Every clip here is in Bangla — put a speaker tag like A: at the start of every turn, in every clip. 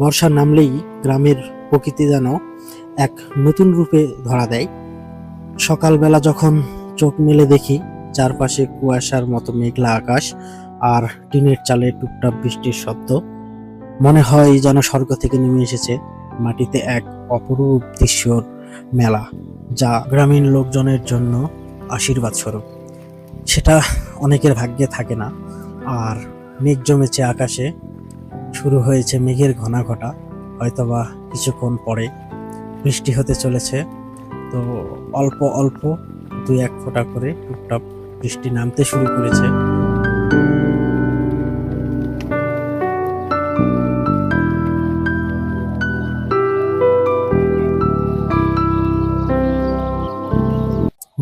A: বর্ষা নামলেই গ্রামের প্রকৃতি যেন এক নতুন রূপে ধরা দেয়। সকালবেলা যখন চোখ মেলে দেখি চারপাশে কুয়াশার মতো মেঘলা আকাশ আর টিনের চালে টুপটাপ বৃষ্টির শব্দ, মনে হয় যেন স্বর্গ থেকে নেমে এসেছে মাটিতে এক অপরূপ দৃশ্যর মেলা, যা গ্রামীণ লোকজনের জন্য আশীর্বাদ স্বরূপ। সেটা অনেকের ভাগ্যে থাকে না। আর মেঘ জমেছে আকাশে, শুরু হয়েছে মেঘের ঘটা, হয়তোবা কিছুক্ষণ পরে বৃষ্টি হতে চলেছে। তো অল্প অল্প দুই এক ফোঁটা করে টুপটাপ বৃষ্টি নামতে শুরু করেছে।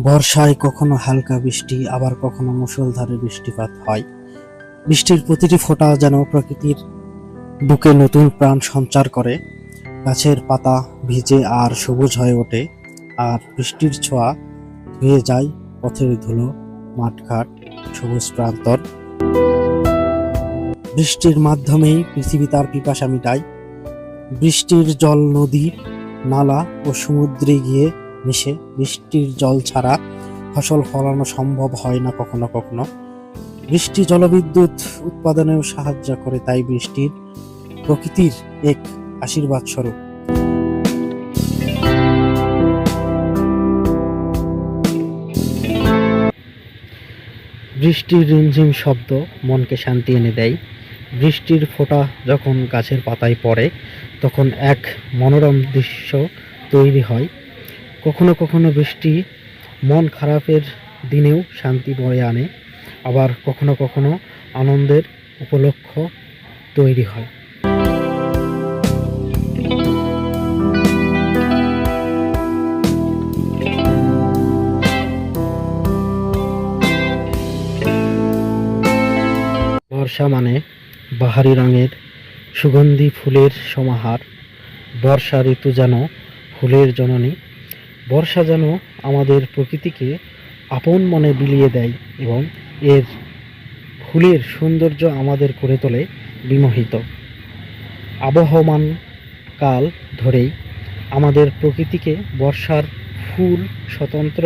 A: বর্ষায় কখনো হালকা বৃষ্টি, আবার কখনো মুষলধারে বৃষ্টিপাত হয়। বৃষ্টির প্রতিটি ফোঁটা যেন প্রকৃতির বুকে নতুন প্রাণ সঞ্চার করে। গাছের পাতা ভিজে আর সবুজ হয়ে ওঠে, আর বৃষ্টির ছোঁয়া ধুয়ে যায় পথের ধুলো, মাঠঘাট, সবুজ প্রান্তর। বৃষ্টির মাধ্যমেই পৃথিবী তার পিপাসা মিটায়। বৃষ্টির জল নদী, নালা ও সমুদ্রে গিয়ে মিশে। বৃষ্টির জল ছাড়া ফসল ফলানো সম্ভব হয় না কখনো কখনো। বৃষ্টি জলবিদ্যুৎ উৎপাদনেও সাহায্য করে, তাই বৃষ্টির প্রকৃতির এক আশীর্বাদ স্বরূপ। বৃষ্টির রিমঝিম শব্দ মনকে শান্তি এনে দেয়। বৃষ্টির ফোঁটা যখন গাছের পাতায় পড়ে, তখন এক মনোরম দৃশ্য তৈরি হয়। কখনো কখনো বৃষ্টি মন খারাপের দিনেও শান্তি বয়ে আনে, আবার কখনো কখনো আনন্দের উপলক্ষ তৈরি হয়। বর্ষা মানে বাহারি রঙের সুগন্ধি ফুলের সমাহার। বর্ষা ঋতু যেন ফুলের জননী। বর্ষা যেন আমাদের প্রকৃতিকে আপন মনে বিলিয়ে দেয় এবং এর ফুলের সৌন্দর্য আমাদের করে তোলে বিমোহিত। আবহমান কাল ধরেই আমাদের প্রকৃতিকে বর্ষার ফুল স্বতন্ত্র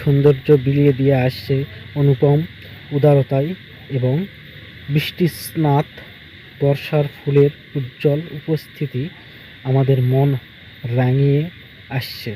A: সৌন্দর্য বিলিয়ে দিয়ে আসছে অনুপম উদারতায়, এবং বৃষ্টিস্নাত বর্ষার ফুলের উজ্জ্বল উপস্থিতি আমাদের মন রাঙিয়ে আসছে।